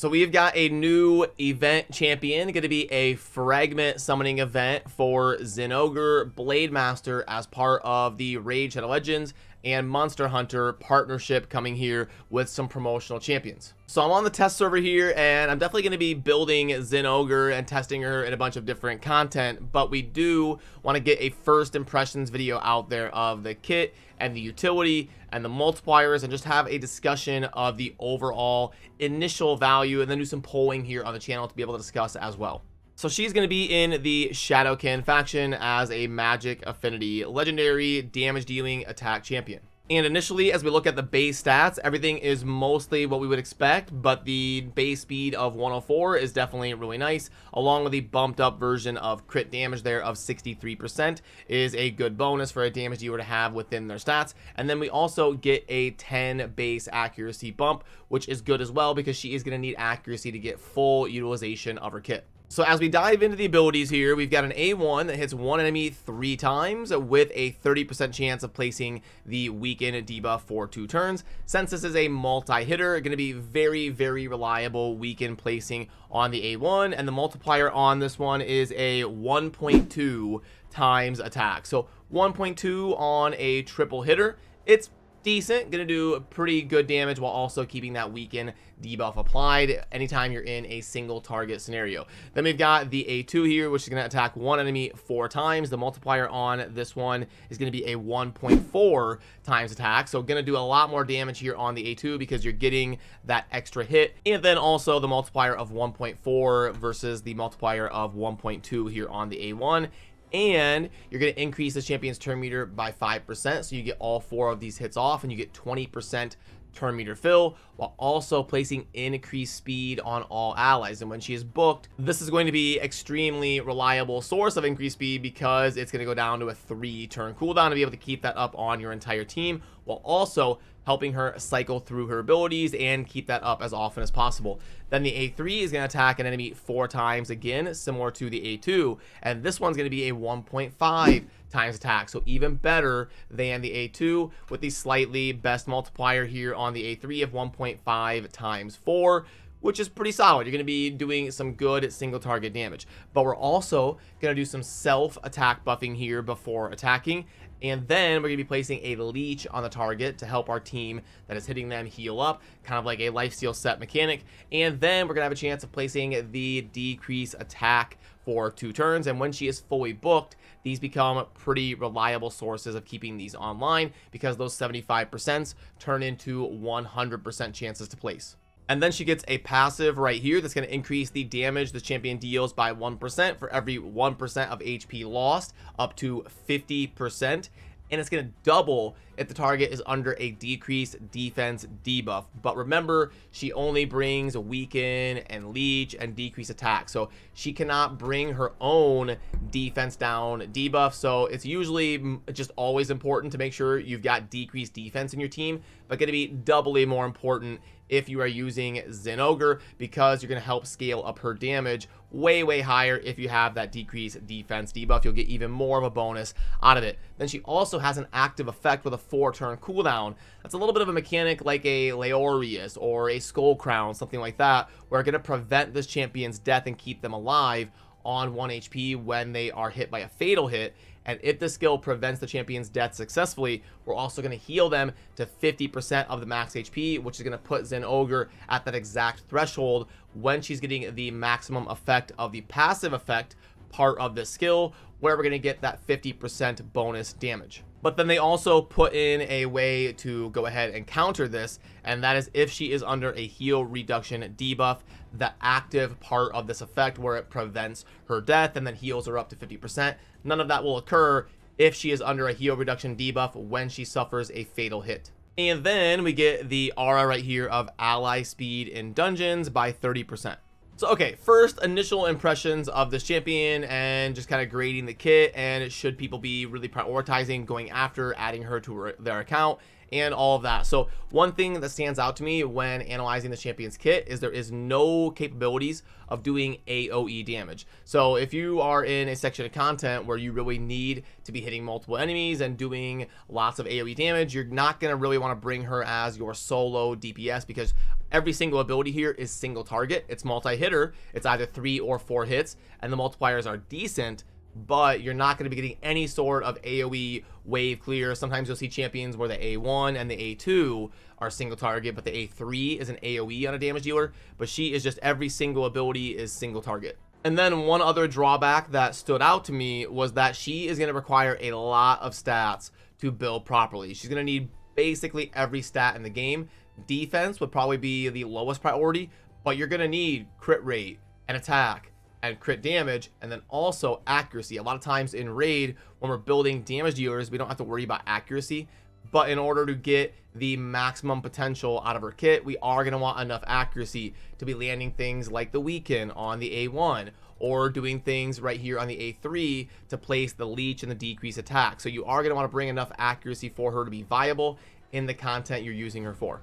So we've got a new event champion, going to be a Fragment summoning event for Zinogre Blademaster as part of the Raid Shadow Legends and Monster Hunter partnership coming here with some promotional champions. So I'm on the test server here, and I'm definitely going to be building Zinogre and testing her in a bunch of different content, but we do want to get a first impressions video out there of the kit and the utility and the multipliers, and just have a discussion of the overall initial value, and then do some polling here on the channel to be able to discuss as well. So she's going to be in the Shadowkin faction as a magic affinity legendary damage dealing attack champion. And initially, as we look at the base stats, everything is mostly what we would expect, but the base speed of 104 is definitely really nice, along with the bumped up version of crit damage there of 63% is a good bonus for a damage dealer to have within their stats. And then we also get a 10 base accuracy bump, which is good as well because she is going to need accuracy to get full utilization of her kit. So as we dive into the abilities here, we've got an A1 that hits one enemy 3 times with a 30% chance of placing the weaken debuff for 2 turns. Since this is a multi-hitter, going to be very, very reliable weaken placing on the A1, and the multiplier on this one is a 1.2 times attack. So 1.2 on a triple hitter. It's decent, gonna do pretty good damage while also keeping that weaken debuff applied anytime you're in a single target scenario. Then we've got the A2 here, which is gonna attack one enemy 4 times. The multiplier on this one is gonna be a 1.4 times attack, so gonna do a lot more damage here on the A2 because you're getting that extra hit. And then also the multiplier of 1.4 versus the multiplier of 1.2 here on the A1. And you're going to increase the champion's turn meter by 5%, so you get all 4 of these hits off, and you get 20% turn meter fill, while also placing increased speed on all allies. And when she is booked, this is going to be extremely reliable source of increased speed because it's going to go down to a 3 turn cooldown to be able to keep that up on your entire team, while also helping her cycle through her abilities and keep that up as often as possible. Then the A3 is going to attack an enemy 4 times again, similar to the A2, and this one's going to be a 1.5 times attack, so even better than the A2 with the slightly best multiplier here on the A3 of 1.5 times 4, which is pretty solid. You're going to be doing some good single target damage, but we're also going to do some self attack buffing here before attacking. And then we're going to be placing a leech on the target to help our team that is hitting them heal up, kind of like a lifesteal set mechanic. And then we're going to have a chance of placing the decrease attack for 2 turns. And when she is fully booked, these become pretty reliable sources of keeping these online because those 75% turn into 100% chances to place. And then she gets a passive right here that's going to increase the damage the champion deals by 1% for every 1% of HP lost, up to 50%. And it's going to double if the target is under a decreased defense debuff. But remember, she only brings weaken and leech and decrease attack, so she cannot bring her own defense down debuff. So it's usually just always important to make sure you've got decreased defense in your team, but going to be doubly more important if you are using Zinogre because you're going to help scale up her damage way higher. If you have that decreased defense debuff, you'll get even more of a bonus out of it. Then she also has an active effect with a 4 turn cooldown. That's a little bit of a mechanic like a Leorius or a Skull Crown, something like that, where it's going to prevent this champion's death and keep them alive on 1 HP when they are hit by a fatal hit. And if the skill prevents the champion's death successfully, we're also going to heal them to 50% of the max HP, which is going to put Zinogre at that exact threshold when she's getting the maximum effect of the passive effect part of the skill, where we're going to get that 50% bonus damage. But then they also put in a way to go ahead and counter this, and that is if she is under a heal reduction debuff, the active part of this effect where it prevents her death and then heals her up to 50%. None of that will occur if she is under a heal reduction debuff when she suffers a fatal hit. And then we get the aura right here of ally speed in dungeons by 30%. So, okay, first initial impressions of this champion and just kind of grading the kit, and should people be really prioritizing going after adding her to their account. and all of that. So one thing that stands out to me when analyzing the champion's kit is there is no capabilities of doing AoE damage. So if you are in a section of content where you really need to be hitting multiple enemies and doing lots of AoE damage, you're not going to really want to bring her as your solo DPS, because every single ability here is single target. It's multi-hitter. It's either 3 or 4 hits, and the multipliers are decent, but you're not going to be getting any sort of AoE wave clear. Sometimes you'll see champions where the A1 and the A2 are single target, but the A3 is an AoE on a damage dealer. But she is just, every single ability is single target. And then one other drawback that stood out to me was that she is going to require a lot of stats to build properly. She's going to need basically every stat in the game. Defense would probably be the lowest priority, but you're going to need crit rate and attack and crit damage, and then also accuracy. A lot of times in raid, when we're building damage dealers, we don't have to worry about accuracy, but in order to get the maximum potential out of her kit, we are going to want enough accuracy to be landing things like the weaken on the A1, or doing things right here on the A3 to place the leech and the decrease attack. So you are going to want to bring enough accuracy for her to be viable in the content you're using her for.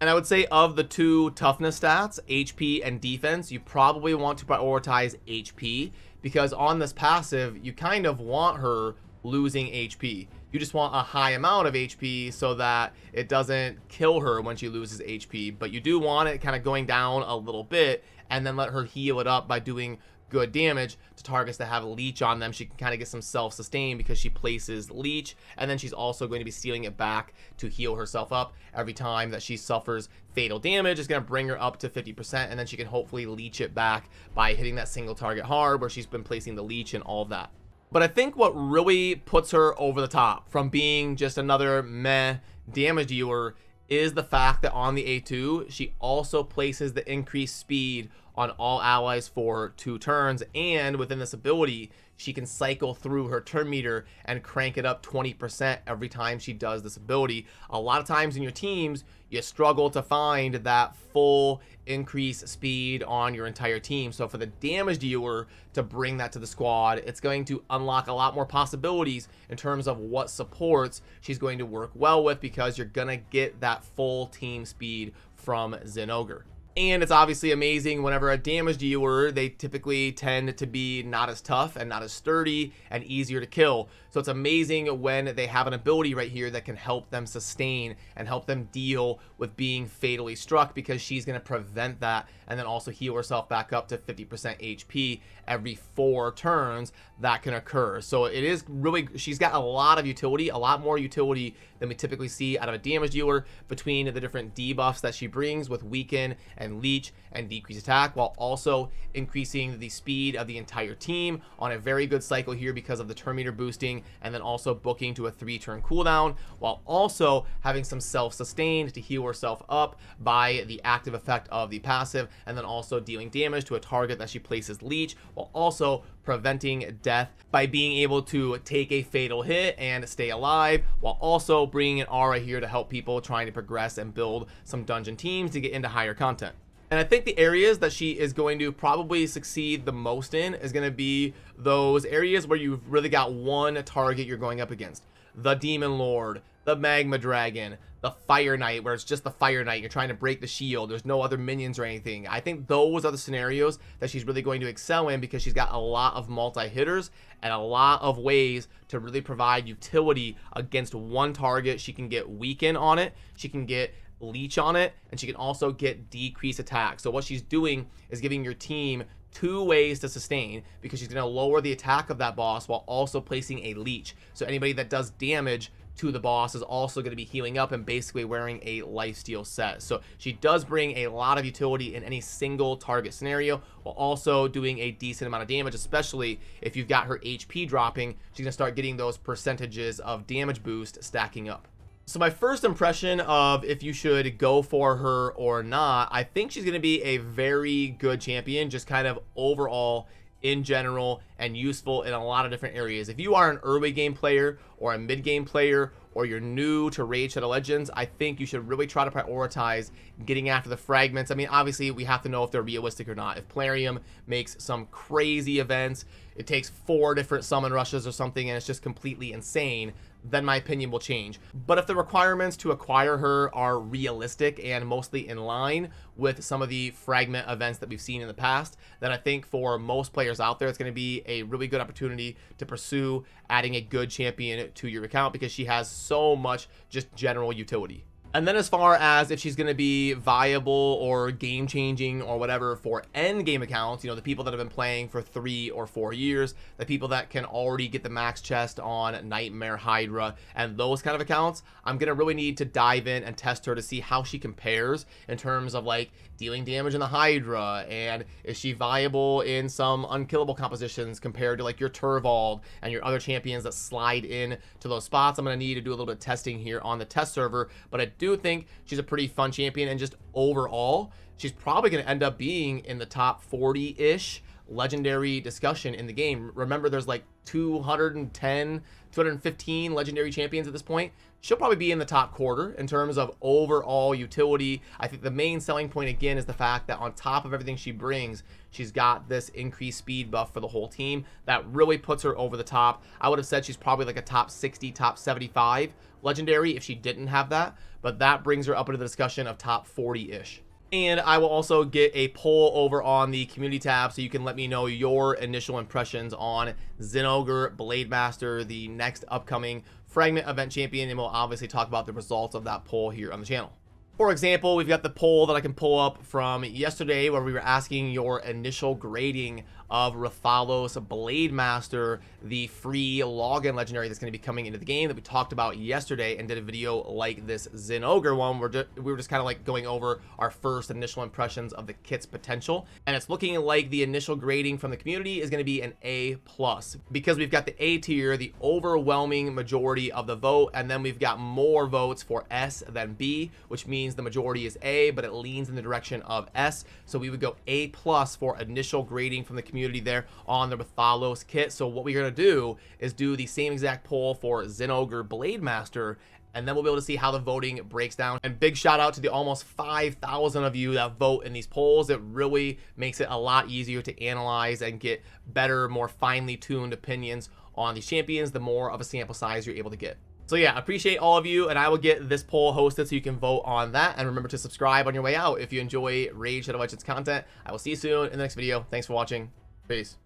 And I would say of the two toughness stats, HP and defense, you probably want to prioritize HP, because on this passive, you kind of want her losing HP. You just want a high amount of HP so that it doesn't kill her when she loses HP, but you do want it kind of going down a little bit, and then let her heal it up by doing good damage to targets that have leech on them. She can kind of get some self-sustain because she places leech, and then she's also going to be stealing it back to heal herself up every time that she suffers fatal damage. It's going to bring her up to 50%, and then she can hopefully leech it back by hitting that single target hard where she's been placing the leech and all of that. But I think what really puts her over the top from being just another meh damage dealer is the fact that on the A2, she also places the increased speed on all allies for 2 turns, and within this ability, she can cycle through her turn meter and crank it up 20% every time she does this ability. A lot of times in your teams, you struggle to find that full increase speed on your entire team. So for the damage dealer to bring that to the squad, it's going to unlock a lot more possibilities in terms of what supports she's going to work well with, because you're gonna get that full team speed from Zinogre. And it's obviously amazing whenever a damage dealer, they typically tend to be not as tough and not as sturdy and easier to kill. So it's amazing when they have an ability right here that can help them sustain and help them deal with being fatally struck, because she's going to prevent that and then also heal herself back up to 50% HP every 4 turns that can occur. So it is really, she's got a lot of utility, a lot more utility than we typically see out of a damage dealer, between the different debuffs that she brings with weaken and leech and decrease attack, while also increasing the speed of the entire team on a very good cycle here because of the turn meter boosting, and then also booking to a 3-turn cooldown, while also having some self-sustain to heal herself up by the active effect of the passive, and then also dealing damage to a target that she places leech, while also preventing death by being able to take a fatal hit and stay alive, while also bringing an aura here to help people trying to progress and build some dungeon teams to get into higher content. And I think the areas that she is going to probably succeed the most in is going to be those areas where you've really got one target you're going up against. The Demon Lord, the Magma Dragon, the Fire Knight, where it's just the Fire Knight, you're trying to break the shield, there's no other minions or anything. I think those are the scenarios that she's really going to excel in, because she's got a lot of multi-hitters and a lot of ways to really provide utility against one target. She can get weaken on it, she can get leech on it, and she can also get decrease attack. So what she's doing is giving your team 2 ways to sustain, because she's going to lower the attack of that boss while also placing a leech. So anybody that does damage to the boss is also going to be healing up and basically wearing a lifesteal set. So she does bring a lot of utility in any single target scenario, while also doing a decent amount of damage, especially if you've got her HP dropping. She's going to start getting those percentages of damage boost stacking up. So my first impression of if you should go for her or not, I think she's going to be a very good champion, just kind of overall in general, and useful in a lot of different areas. If you are an early game player or a mid game player, or you're new to Raid Shadow Legends, I think you should really try to prioritize getting after the fragments. I mean, obviously we have to know if they're realistic or not. If Plarium makes some crazy events, it takes 4 different summon rushes or something, and it's just completely insane, then my opinion will change. But if the requirements to acquire her are realistic and mostly in line with some of the Fragment events that we've seen in the past, then I think for most players out there, it's going to be a really good opportunity to pursue adding a good champion to your account, because she has so much just general utility. And then as far as if she's going to be viable or game changing or whatever for end game accounts, you know, the people that have been playing for 3 or 4 years, the people that can already get the max chest on Nightmare, Hydra, and those kind of accounts, I'm going to really need to dive in and test her to see how she compares in terms of like dealing damage in the Hydra, and is she viable in some unkillable compositions compared to like your Turvold and your other champions that slide in to those spots. I'm going to need to do a little bit of testing here on the test server, but I do think she's a pretty fun champion, and just overall she's probably going to end up being in the top 40-ish legendary discussion in the game. Remember, there's like 210 215 legendary champions at this point. She'll probably be in the top quarter in terms of overall utility. I think the main selling point again is the fact that on top of everything she brings, she's got this increased speed buff for the whole team that really puts her over the top. I would have said she's probably like a top 60, top 75 legendary if she didn't have that, but that brings her up into the discussion of top 40-ish. And I will also get a poll over on the community tab so you can let me know your initial impressions on Zinogre Blademaster, the next upcoming Fragment event champion, and we'll obviously talk about the results of that poll here on the channel. For example, we've got the poll that I can pull up from yesterday where we were asking your initial grading of Rathalos Blademaster, the free login legendary that's going to be coming into the game that we talked about yesterday, and did a video like this Zinogre one where we were just kind of like going over our first initial impressions of the kit's potential. And it's looking like the initial grading from the community is going to be an A+, because we've got the A tier, the overwhelming majority of the vote, and then we've got more votes for S than B, which means the majority is A, but it leans in the direction of S. So we would go A+ for initial grading from the community there on the Rathalos kit. So what we're going to do is do the same exact poll for Zinogre Blademaster, and then we'll be able to see how the voting breaks down. And big shout out to the almost 5,000 of you that vote in these polls. It really makes it a lot easier to analyze and get better, more finely tuned opinions on these champions the more of a sample size you're able to get. So yeah, appreciate all of you, and I will get this poll hosted so you can vote on that. And remember to subscribe on your way out if you enjoy Raid Shadow Legends content. I will see you soon in the next video. Thanks for watching. Peace.